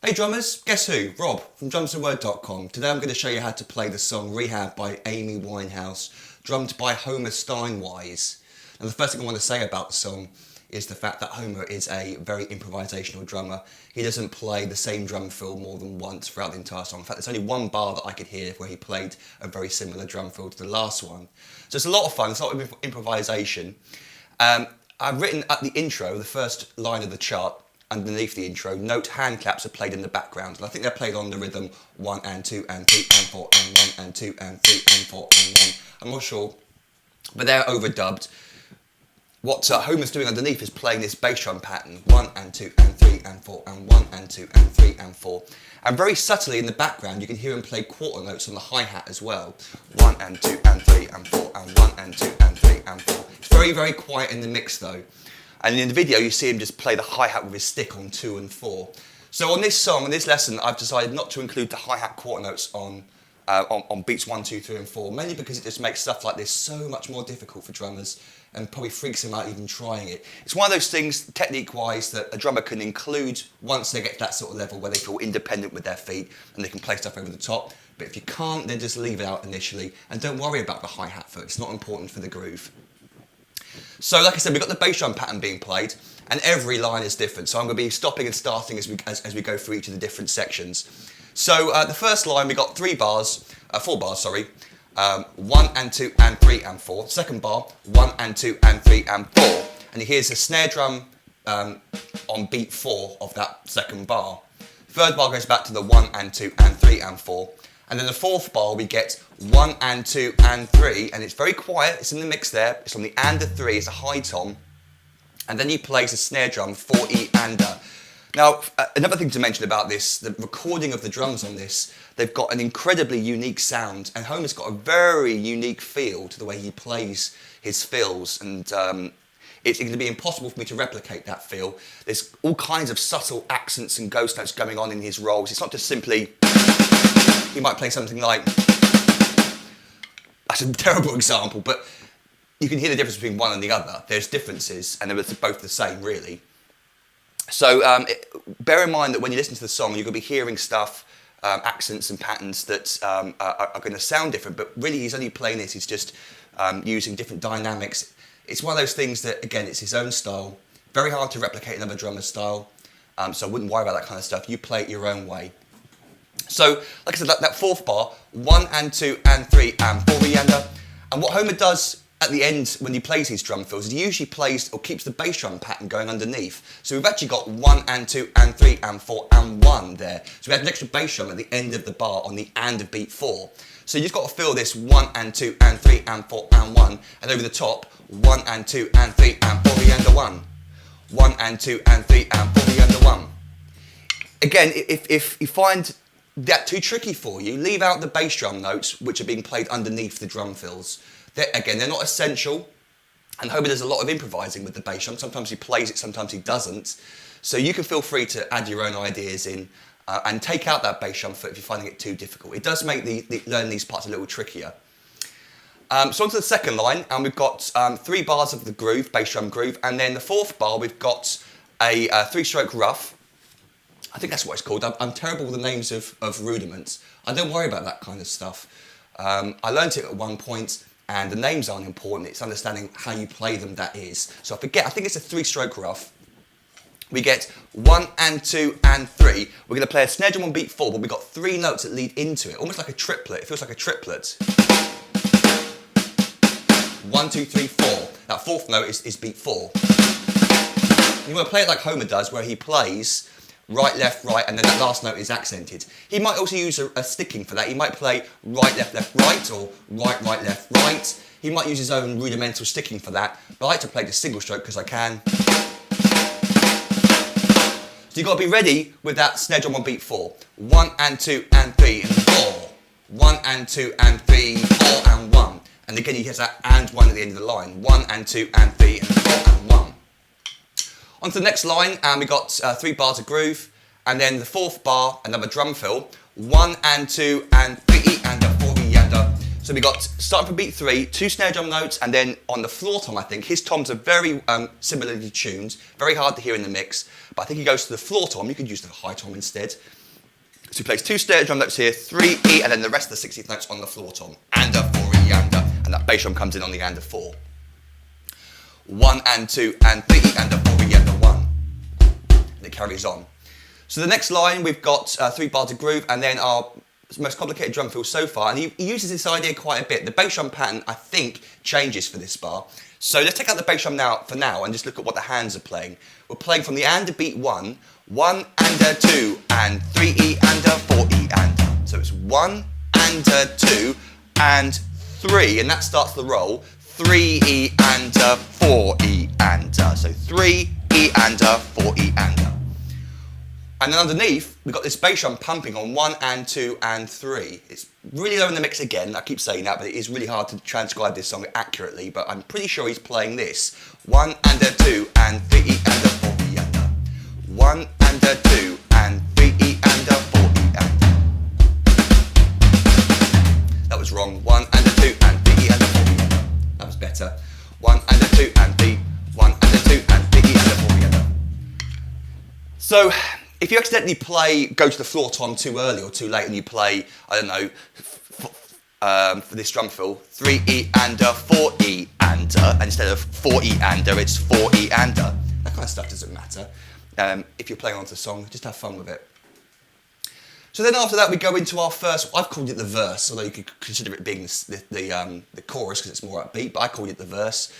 Hey drummers, guess who? Rob from drumsandword.com. Today I'm going to show you how to play the song Rehab by Amy Winehouse, drummed by Homer Steinweiss. And the first thing I want to say about the song is the fact that Homer is a very improvisational drummer. He doesn't play the same drum fill more than once throughout the entire song. In fact, there's only one bar that I could hear where he played a very similar drum fill to the last one. So it's a lot of fun, it's a lot of improvisation. I've written at the intro, the first line of the chart, underneath the intro, note hand claps are played in the background, and I think they're played on the rhythm 1 and 2 and 3 and 4 and 1 and 2 and 3 and 4 and 1. I'm not sure, but they're overdubbed. What Homer's doing underneath is playing this bass drum pattern 1 and 2 and 3 and 4 and 1 and 2 and 3 and 4. And very subtly in the background you can hear him play quarter notes on the hi-hat as well. 1 and 2 and 3 and 4 and 1 and 2 and 3 and 4. It's very, very quiet in the mix though. And in the video you see him just play the hi-hat with his stick on 2 and 4. So on this song, in this lesson, I've decided not to include the hi-hat quarter notes on beats 1, 2, 3 and 4, mainly because it just makes stuff like this so much more difficult for drummers and probably freaks them out even trying it. It's one of those things, technique-wise, that a drummer can include once they get to that sort of level where they feel independent with their feet and they can play stuff over the top. But if you can't, then just leave it out initially and don't worry about the hi-hat foot. It's not important for the groove. So like I said, we've got the bass drum pattern being played and every line is different. So I'm going to be stopping and starting as we go through each of the different sections. So the first line, we got 4 bars, 1 and 2 and 3 and 4. Second bar, 1 and 2 and 3 and 4. And here's a snare drum on beat 4 of that second bar. Third bar goes back to the 1 and 2 and 3 and 4. And then the fourth bar we get 1 and 2 and 3, and it's very quiet, it's in the mix there, it's on the and a 3, it's a high tom, and then he plays a snare drum 4E and a. Now, another thing to mention about this, the recording of the drums on this, they've got an incredibly unique sound, and Homer's got a very unique feel to the way he plays his fills, and it's going to be impossible for me to replicate that feel. There's all kinds of subtle accents and ghost notes going on in his rolls. It's not just simply, he might play something like, that's a terrible example, but you can hear the difference between one and the other. There's differences, and they're both the same, really. So bear in mind that when you listen to the song, you're going to be hearing stuff, accents and patterns that are going to sound different, but really he's only playing this, he's just using different dynamics. It's one of those things that, again, it's his own style, very hard to replicate another drummer's style, so I wouldn't worry about that kind of stuff. You play it your own way. So, like I said, that fourth bar, 1 and 2 and 3 and 4 and a. And what Homer does at the end when he plays his drum fills is he usually plays or keeps the bass drum pattern going underneath. So we've actually got 1 and 2 and 3 and 4 and 1 there. So we had an extra bass drum at the end of the bar on the and of beat 4. So you just got to feel this 1 and 2 and 3 and 4 and 1, and over the top 1 and 2 and 3 and 4 and a 1. 1 and 2 and 3 and 4 and a 1. Again, if you find that too tricky for you, leave out the bass drum notes which are being played underneath the drum fills. Again, they're not essential, and Homer does a lot of improvising with the bass drum. Sometimes he plays it, sometimes he doesn't. So you can feel free to add your own ideas in and take out that bass drum foot if you're finding it too difficult. It does make learning these parts a little trickier. So on to the second line, and we've got 3 bars of the groove, bass drum groove, and then the fourth bar we've got a 3-stroke rough. I think that's what it's called. I'm terrible with the names of rudiments. I don't worry about that kind of stuff. I learnt it at one point, and the names aren't important. It's understanding how you play them that is. So I think it's a 3-stroke rough. We get 1 and 2 and 3. We're going to play a snare drum on beat 4, but we've got 3 notes that lead into it, almost like a triplet. It feels like a triplet. 1, 2, 3, 4. That fourth note is beat 4. You want to play it like Homer does, where he plays right, left, right, and then that last note is accented. He might also use a sticking for that. He might play right, left, left, right, or right, right, left, right. He might use his own rudimental sticking for that, but I like to play the single stroke because I can. So you've got to be ready with that snare drum on beat 4. 1 and 2 and 3 and 4. 1 and 2 and 3, 4 and 1. And again, he has that and 1 at the end of the line. 1 and 2 and 3 and 4 and 1. On to the next line, and we got 3 bars of groove, and then the fourth bar, another drum fill, 1 and 2 and 3 and a 4 and a. So we got, starting from beat 3, 2 snare drum notes, and then on the floor tom, I think, his toms are very similarly tuned, very hard to hear in the mix, but I think he goes to the floor tom. You could use the high tom instead. So he plays 2 snare drum notes here, 3 E, and then the rest of the 16th notes on the floor tom. And a 4 E, and that bass drum comes in on the and a 4. 1 and 2 and 3 E, and a 4 E, and a 1. And it carries on. So the next line, we've got 3 bars of groove, and then our most complicated drum fill so far, and he uses this idea quite a bit. The bass drum pattern, I think, changes for this bar. So let's take out the bass drum for now and just look at what the hands are playing. We're playing from the and a beat 1, 1 and a 2 and 3 E and a 4 E and a. So it's 1 and a 2 and 3, and that starts the roll. 3 E and a 4 E and a. So 3 E and a 4 E and a. And then underneath, we've got this bass drum pumping on 1 and 2 and 3. It's really low in the mix again, I keep saying that, but it is really hard to transcribe this song accurately, but I'm pretty sure he's playing this. 1 and a 2 and 3 E and a 4 E and a. 1 and a 2 and 3 E and a 4 E and a. That was wrong. 1 and a 2 and 3 E and a 4 E and a. That was better. 1 and a 2 and 3, 1 and a 2 and 3 E and a 4 E and a. So, if you accidentally go to the floor tom too early or too late and you play, I don't know, for this drum fill, 3 E and a 4 E and a, and instead of 4 E and a, it's 4 E and a. That kind of stuff doesn't matter. If you're playing onto the song, just have fun with it. So then after that we go into our first, I've called it the verse, although you could consider it being the chorus because it's more upbeat, but I called it the verse.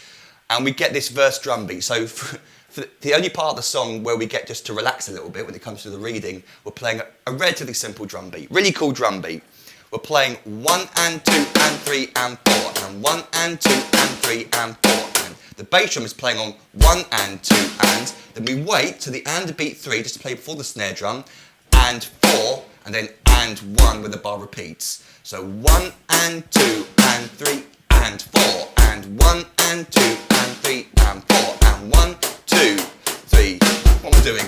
And we get this verse drum beat. So for the only part of the song where we get just to relax a little bit when it comes to the reading, we're playing a relatively simple drum beat, really cool drum beat. We're playing 1 and 2 and 3 and 4, and 1 and 2 and 3 and 4. And the bass drum is playing on 1 and 2 and, then we wait to the and beat 3 just to play before the snare drum, and 4, and then and 1 when the bar repeats. So 1 and 2 and 3 and 4, and 1 and 2 and 3 and 4, and 1, 2, 3. What am I doing?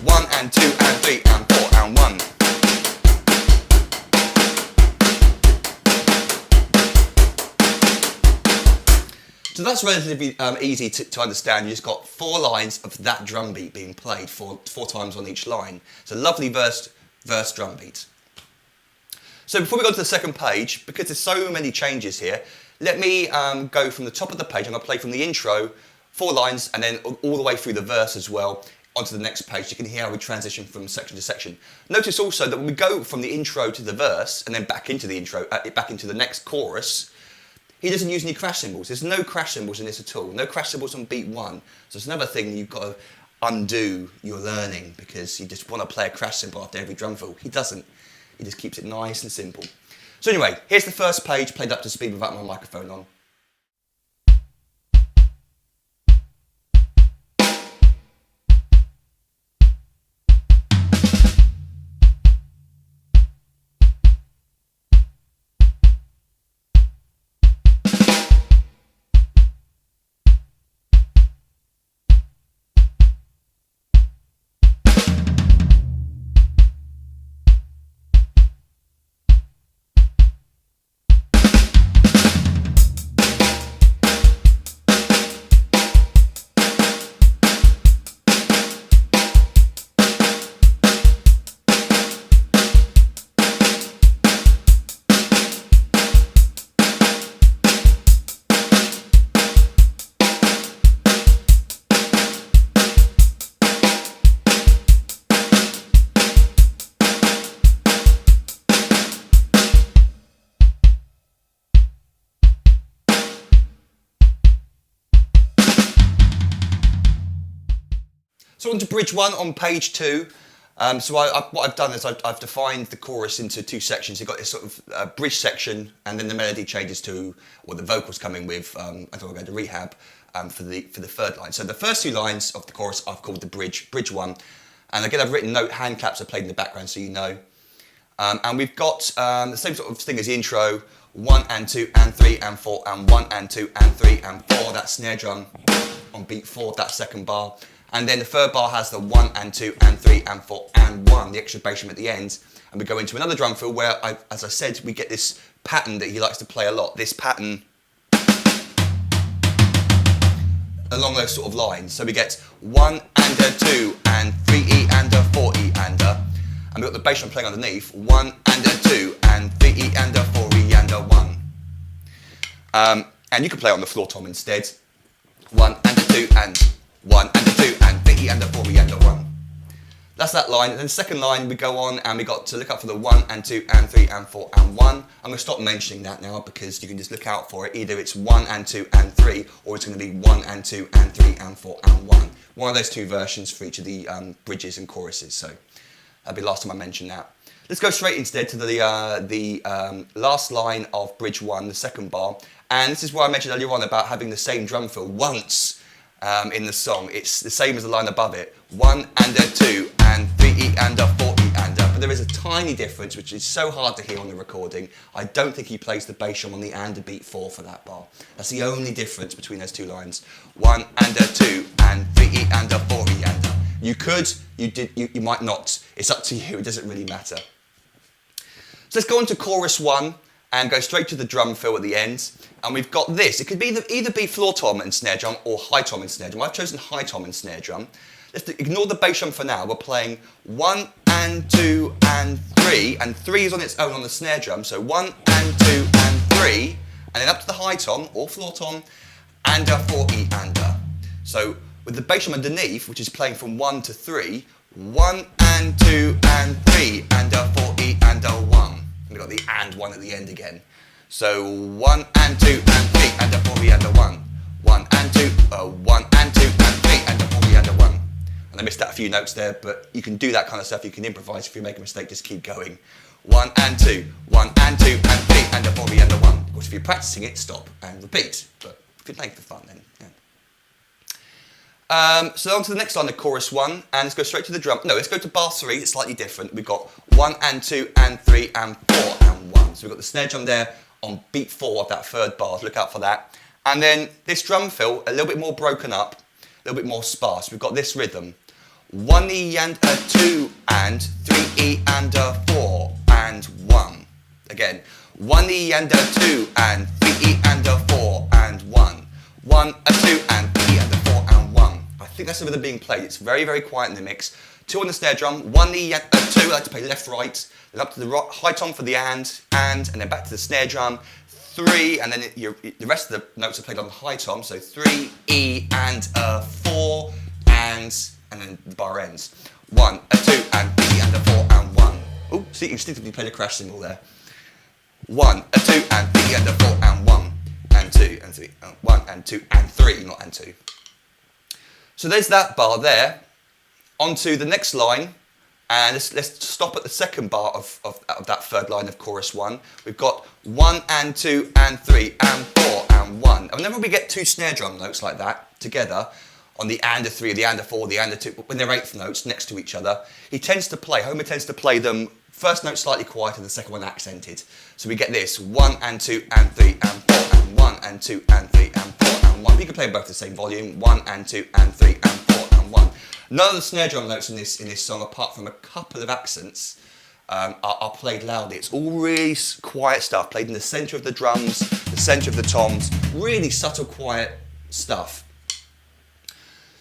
1 and 2 and 3 and 4 and 1. So that's relatively easy to understand. You just got 4 lines of that drum beat being played four times on each line. It's a lovely verse drum beat. So before we go to the second page, because there's so many changes here, let me go from the top of the page. I'm going to play from the intro, 4 lines, and then all the way through the verse as well, onto the next page. You can hear how we transition from section to section. Notice also that when we go from the intro to the verse, and then back into the intro, back into the next chorus, he doesn't use any crash cymbals. There's no crash cymbals in this at all. No crash cymbals on beat 1. So it's another thing you've got to undo your learning because you just want to play a crash cymbal after every drum fill. He doesn't. He just keeps it nice and simple. So anyway, here's the first page played up to speed without my microphone on. So on to bridge 1 on page 2. So what I've done is I've defined the chorus into 2 sections. You've got this sort of bridge section, and then the melody changes to, or the vocals come in with, I don't want to go to Rehab, for the third line. So the first 2 lines of the chorus I've called the bridge 1. And again, I've written note hand claps are played in the background so you know. And we've got the same sort of thing as the intro, 1 and 2 and 3 and 4, and 1 and 2 and 3 and 4, that snare drum on beat 4, that second bar. And then the third bar has the 1 and 2 and 3 and 4 and 1, the extra bass drum at the end. And we go into another drum fill where, as I said, we get this pattern that he likes to play a lot. This pattern along those sort of lines. So we get 1 and a 2 and 3E and a 4E and a, and we've got the bass drum playing underneath, 1 and a 2 and 3E and a 4E and a 1. And you can play it on the floor tom instead. 1 and a 2 and 1 and a 2 and 3E and a 4E and a 1. That's that line. And then the second line we go on and we got to look out for the 1 and 2 and 3 and 4 and 1. I'm going to stop mentioning that now because you can just look out for it. Either it's 1 and 2 and 3 or it's going to be 1 and 2 and 3 and 4 and 1. One of those two versions for each of the bridges and choruses. So that'll be the last time I mention that. Let's go straight instead to the last line of bridge 1, the second bar. And this is what I mentioned earlier on about having the same drum fill once in the song. It's the same as the line above it. 1 and a 2 and 3E and a 4E and a. But there is a tiny difference which is so hard to hear on the recording. I don't think he plays the bass drum on the and a beat 4 for that bar. That's the only difference between those two lines. 1 and a 2 and 3E and a 4E and a. You could, you might not. It's up to you, it doesn't really matter. So let's go on to chorus 1 and go straight to the drum fill at the end. And we've got this. It could be either be floor tom and snare drum or high tom and snare drum. I've chosen high tom and snare drum. Let's ignore the bass drum for now. We're playing 1 and 2 and 3, and 3 is on its own on the snare drum. So 1 and 2 and 3, and then up to the high tom or floor tom, and a 4E and a. So with the bass drum underneath, which is playing from 1 to 3, 1 and 2 and 3, and a 4E and a 1. And we've got the and 1 at the end again. So 1 and 2 and 3 and a 4E and a 1. 1 and 2, 1 and 2 and 3 and a 4E and a 1. And I missed out a few notes there, but you can do that kind of stuff. You can improvise. If you make a mistake, just keep going. 1 and 2, 1 and 2 and 3 and a 4E and a 1. Of course, if you're practicing it, stop and repeat. But if you're playing for fun, then yeah. So on to the next line of chorus 1, and let's go straight to the drum. No, let's go to bar 3. It's slightly different. We've got 1 and 2 and 3 and 4 and 1. So we've got the snare drum there on beat 4 of that third bar. Look out for that. And then this drum fill, a little bit more broken up, a little bit more sparse. We've got this rhythm. 1E and a 2 and 3E and a 4 and 1. Again, 1E and a 2 and 3E and a 4 and 1. 1, a 2 and 3 and a 4 and 1. I think that's the rhythm being played. It's very, very quiet in the mix. 2 on the snare drum, 1E and a 2, I like to play left, right, then up to the high tom for the and then back to the snare drum, 3, and then the rest of the notes are played on the high tom, so 3, E and a 4, and then the bar ends. 1, a 2, and E and a 4 and 1. Oh, see, you instinctively played a crash cymbal there. 1, a 2, and 3 and a 4 and 1, and 2, and 3, 1 and 2 and 3, not and 2. So there's that bar there. On to the next line, and let's stop at the second bar of that third line of chorus 1. We've got 1 and 2 and 3 and 4 and 1. And whenever we get two snare drum notes like that together, on the and a 3, the and a 4, the and a 2, when they're eighth notes next to each other, Homer tends to play them first note slightly quieter, the second one accented. So we get this 1 and 2 and 3 and 4 and 1 and 2 and 3 and 4 and 1. You can play both the same volume, 1 and 2 and 3 and 4 and 1. None of the snare drum notes in this song, apart from a couple of accents, are played loudly. It's all really quiet stuff, played in the centre of the drums, the centre of the toms, really subtle, quiet stuff.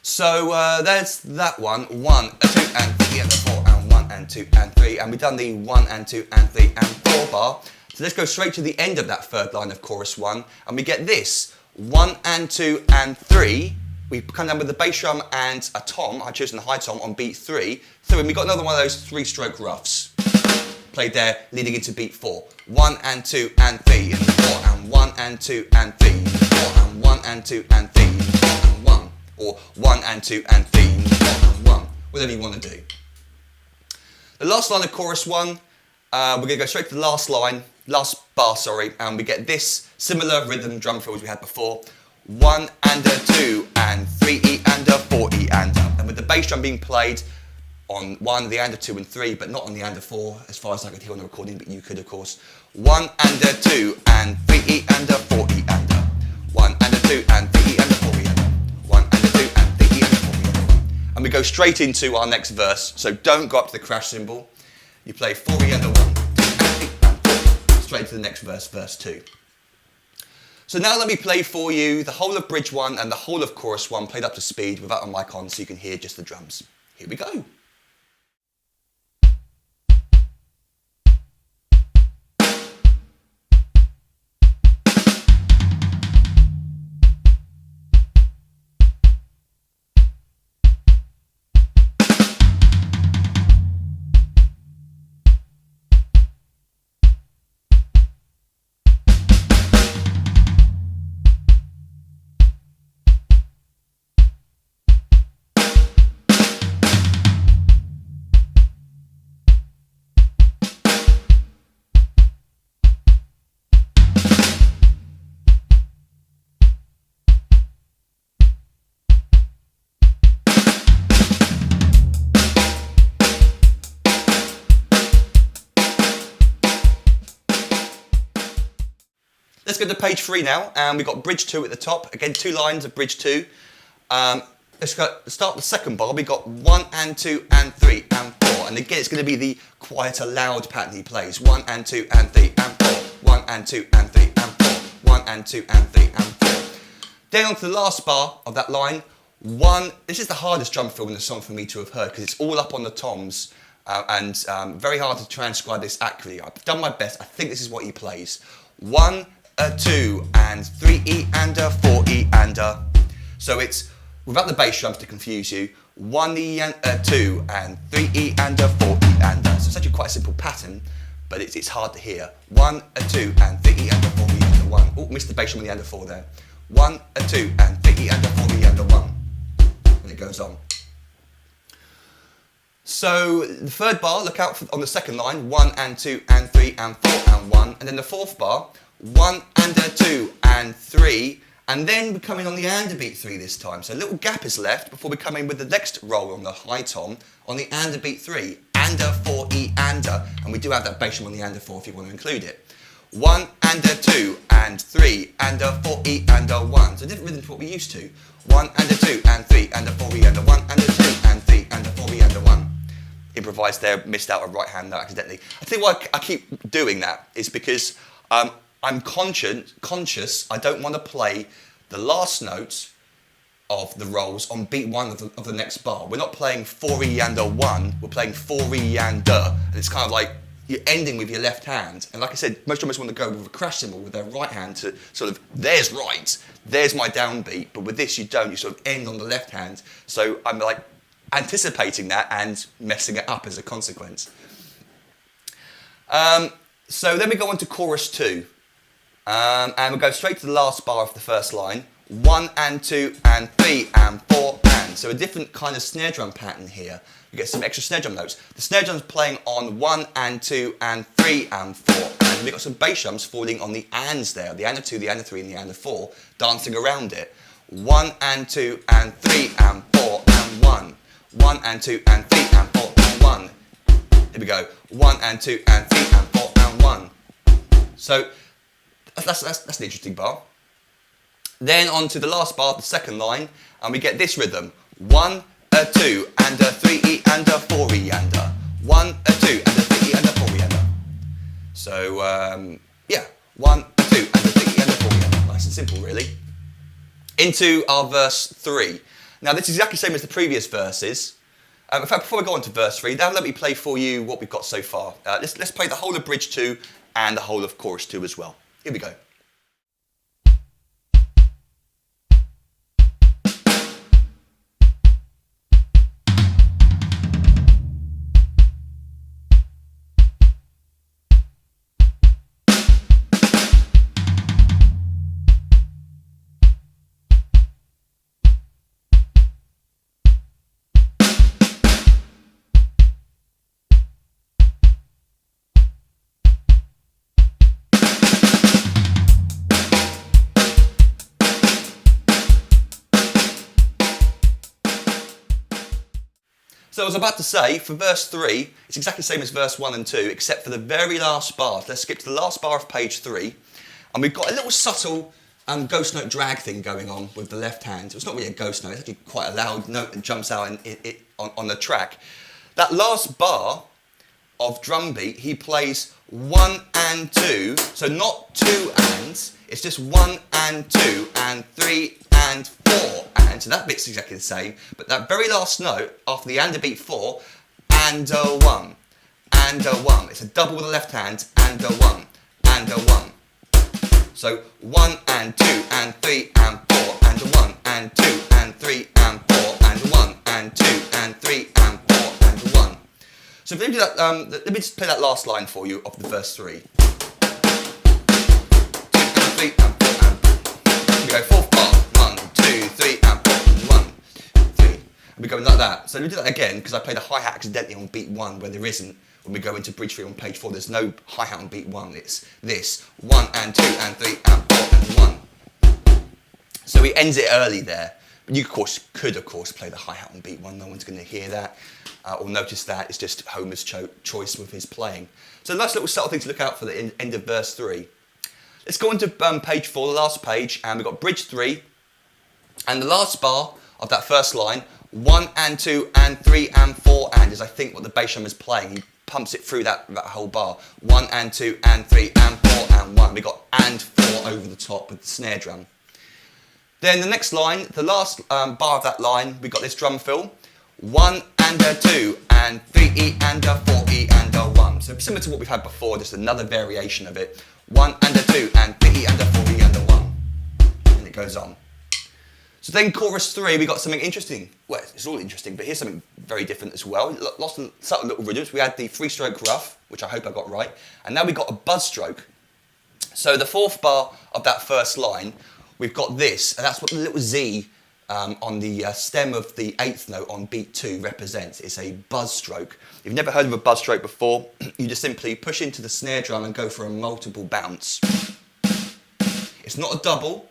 So there's that one, 1, a 2 and 3 and a 4 and 1 and 2 and 3, and we've done the 1 and 2 and 3 and 4 bar. So let's go straight to the end of that third line of chorus 1, and we get this, 1 and 2 and 3. We come down with the bass drum and a tom. I've chosen the high tom on beat 3. And we've got another one of those 3-stroke roughs played there leading into beat 4. 1 and 2 and 3 and 4 and 1 and 2 and 3 and 4 and 1 and 2 and 3 and 4 and 1. Or 1 and 2 and 3 and 4 and 1. Whatever you want to do. The last line of chorus 1, we're going to go straight to the last bar, and we get this similar rhythm drum fill as we had before. 1 and a 2 and 3E and a 4E and a. And with the bass drum being played on 1, the and a 2 and 3, but not on the and a 4, as far as I could hear on the recording, but you could, of course. 1 and a 2 and 3E and a 4E and a. 1 and a 2 and 3E and a 4E and a. 1 and a 2 and 3E and a 4E and a. And we go straight into our next verse, so don't go up to the crash cymbal. You play 4E and a 1, 2 and 3 and 4. straight into the next verse, verse 2. So now let me play for you the whole of bridge 1 and the whole of chorus 1 played up to speed without a mic on so you can hear just the drums. Here we go. Let's go to page 3 now, and we've got bridge 2 at the top. Again, 2 lines of bridge 2. Let's start with the second bar. We've got 1 and 2 and 3 and 4. And again, it's going to be the quieter, loud pattern he plays. 1 and 2 and 3 and 4. 1 and 2 and 3 and 4. 1 and 2 and 3 and 4. Then on to the last bar of that line. 1. This is the hardest drum fill in the song for me to have heard because it's all up on the toms and very hard to transcribe this accurately. I've done my best. I think this is what he plays. 1, a 2 and 3E and a 4E and a. So it's without the bass drums to confuse you. 1E and a 2 and 3E and a 4E and a. So it's actually quite a simple pattern, but it's hard to hear. 1, a 2 and 3E and a 4E and a 1. Oh, missed the bass drum on the end of 4 there. 1, a 2 and 3E and a 4E and a 1. And it goes on. So the third bar, look out on the second line. 1 and 2 and 3 and 4 and 1. And then the fourth bar. 1 and a 2 and 3, and then we're coming on the and a beat 3 this time. So a little gap is left before we come in with the next roll on the high tom on the and a beat 3. And a 4E and a, and we do have that bass drum on the and a 4 if you want to include it. 1 and a 2 and 3 and a 4E and a 1. So different rhythm to what we used to. 1 and a 2 and 3 and a 4E and a 1 and a 2 and 3 and a 4E and a 1. Improvised there, missed out a right hand note accidentally. I think why I keep doing that is because I'm conscious I don't want to play the last notes of the rolls on beat 1 of the next bar. We're not playing 4E and a 1, we're playing 4E and a. And it's kind of like you're ending with your left hand. And like I said, most drummers want to go with a crash cymbal with their right hand to sort of, there's right, there's my downbeat. But with this you don't, you sort of end on the left hand. So I'm like anticipating that and messing it up as a consequence. So then we go on to chorus 2. And we'll go straight to the last bar of the first line. 1 and 2 and 3 and 4 and. So a different kind of snare drum pattern here. You get some extra snare drum notes. The snare drum's playing on 1 and 2 and 3 and 4. And we've got some bass drums falling on the ands there. The and of 2, the and of 3 and the and of 4. Dancing around it. 1 and 2 and 3 and 4 and 1. 1 and 2 and 3 and 4 and 1. Here we go. 1 and 2 and 3 and 4 and 1. So that's an interesting bar. Then on to the last bar, the second line, and we get this rhythm. 1, a 2, and a 3E, and a 4E, and a 1, a 2, and a 3E, and a 4E, and a. So, yeah, 1, a 2, and a 3E, and a 4E, and a. Nice and simple, really. Into our verse 3. Now, this is exactly the same as the previous verses. In fact, before we go on to verse 3, now let me play for you what we've got so far. Let's play the whole of bridge 2 and the whole of chorus 2 as well. Here we go. So I was about to say, for verse 3, it's exactly the same as verse 1 and 2, except for the very last bar. Let's skip to the last bar of page 3. And we've got a little subtle ghost note drag thing going on with the left hand. It's not really a ghost note, it's actually quite a loud note that jumps out on the track. That last bar of drum beat, he plays 1 and 2, so not 2 ands, it's just 1 and 2 and 3 and 4 and, so that bit's exactly the same, but that very last note after the and a beat 4, and a 1, and a 1, it's a double with the left hand, and a 1, and a 1. So 1 and 2 and 3 and 4 and a 1 and 2 and 3 and 4 and a 1 and 2 and 3 and 4 and a 1. So let me do that. Let me just play that last line for you of the verse 3. 2 and 3 and 4 and we go fourth bar. 1, 2, 3 and 4 and 1, 3. And we're going like that. So let me do that again because I played a hi-hat accidentally on beat 1 where there isn't. When we go into bridge 3 on page 4, there's no hi-hat on beat 1. It's this 1 and 2 and 3 and 4 and 1. So he ends it early there. But you could of course play the hi-hat on beat 1. No one's going to hear that or notice that. It's just Homer's choice with his playing. So nice little subtle thing to look out for the end of verse 3. Let's go into page 4, the last page, and we've got bridge 3. And the last bar of that first line, 1 and 2 and 3 and 4 and, is I think what the bass drum is playing. He pumps it through that whole bar. 1 and 2 and 3 and 4 and 1. We got and 4 over the top with the snare drum. Then the next line, the last bar of that line, we got this drum fill. 1 and a 2 and 3 and a 4 and a 1. So similar to what we've had before, just another variation of it. 1 and a 2 and 3 and a 4 and a 1. And it goes on. So then chorus 3, we got something interesting. Well, it's all interesting, but here's something very different as well. Lots of subtle little rhythms. We had the 3-stroke rough, which I hope I got right. And now we got a buzz stroke. So the fourth bar of that first line, we've got this, and that's what the little Z on the stem of the 8th note on beat 2 represents. It's a buzz stroke. If you've never heard of a buzz stroke before, you just simply push into the snare drum and go for a multiple bounce. It's not a double,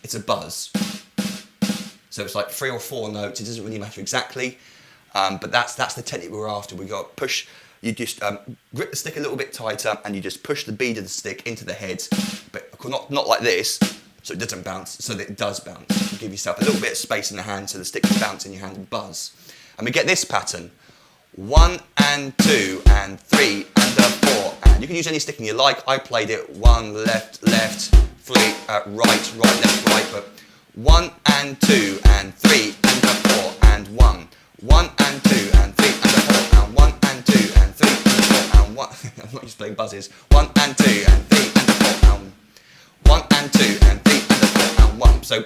it's a buzz. So it's like 3 or 4 notes, it doesn't really matter exactly, but that's the technique we're after. We got push, you just grip the stick a little bit tighter and you just push the bead of the stick into the head, but not like this, so it doesn't bounce, so that it does bounce. You give yourself a little bit of space in the hand so the stick can bounce in your hand and buzz. And we get this pattern, 1 and 2 and 3 and a 4, and you can use any sticking you like. I played it 1, left, left, 3, right, right, left, right, but 1 and 2 and 3 and a 4 and 1, 1 and 2 and 3 and a 4 and 1 and 2 and 3 and a 4 and 1. I'm not used to playing buzzes. 1 and 2 and 3 and a 4 and 1 and 2 and 3 and a 4 and 1. So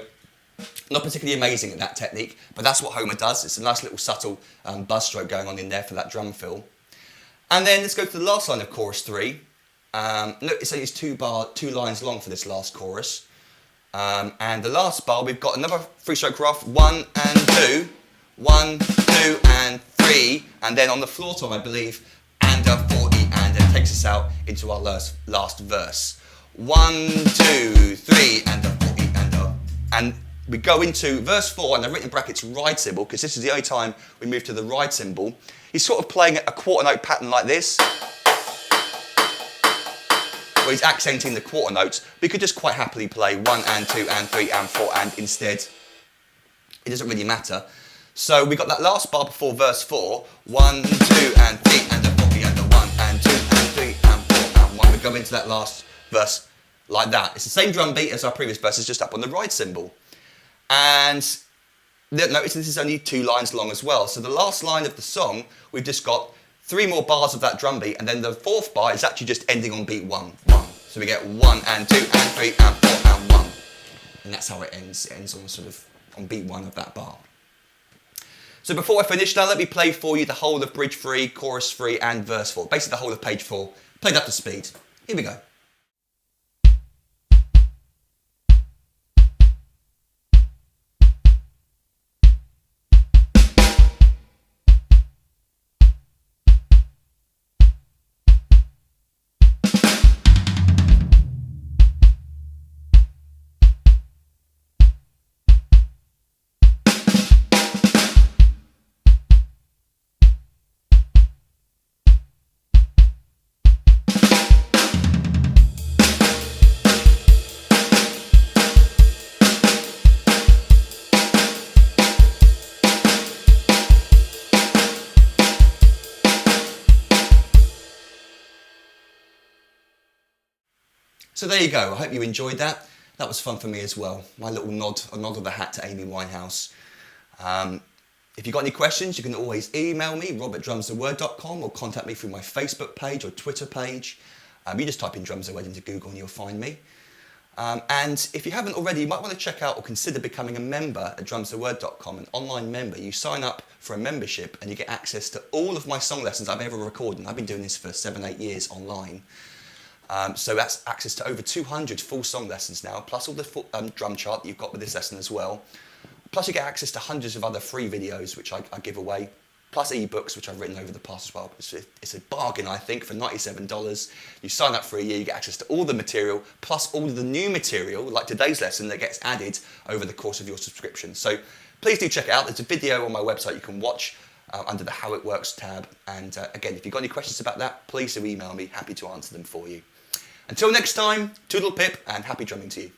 not particularly amazing at that technique, but that's what Homer does. It's a nice little subtle buzz stroke going on in there for that drum fill. And then let's go to the last line of chorus 3. Look, it's only 2 lines long for this last chorus. And the last bar, we've got another 3-stroke rough, 1 and 2, 1, 2 and 3, and then on the floor tom, I believe, and a 40, and it takes us out into our last verse. 1, 2, 3, and a 40, and we go into verse 4, and I've written in brackets ride cymbal, because this is the only time we move to the ride cymbal. He's sort of playing a quarter note pattern like this, where he's accenting the quarter notes. We could just quite happily play 1 and 2 and 3 and 4 and instead. It doesn't really matter. So we got that last bar before verse 4, 1, 2 and 3 and a 40 and a 1 and 2 and 3 and 4 and 1. We go into that last verse like that. It's the same drum beat as our previous verse, it's just up on the ride cymbal. And notice this is only 2 lines long as well. So the last line of the song, we've just got 3 more bars of that drum beat, and then the 4th bar is actually just ending on beat 1. So we get 1 and 2 and 3 and 4 and 1. And that's how it ends. It ends on sort of on beat 1 of that bar. So before I finish now, let me play for you the whole of bridge 3, chorus 3 and verse 4. Basically the whole of page 4, played up to speed. Here we go. So there you go. I hope you enjoyed that. That was fun for me as well. My little nod of the hat to Amy Winehouse. If you've got any questions, you can always email me, rob@drumstheword.com, or contact me through my Facebook page or Twitter page. You just type in Drums the Word into Google and you'll find me. And if you haven't already, you might want to check out or consider becoming a member at drumstheword.com, an online member. You sign up for a membership and you get access to all of my song lessons I've ever recorded. And I've been doing this for 7-8 years online. So that's access to over 200 full song lessons now, plus all the full, drum chart that you've got with this lesson as well. Plus you get access to hundreds of other free videos which I give away, plus ebooks which I've written over the past as well. It's a bargain, I think, for $97. You sign up for a year, you get access to all the material, plus all of the new material, like today's lesson, that gets added over the course of your subscription. So please do check it out. There's a video on my website you can watch under the How It Works tab. And again, if you've got any questions about that, please do email me. Happy to answer them for you. Until next time, toodle pip and happy drumming to you.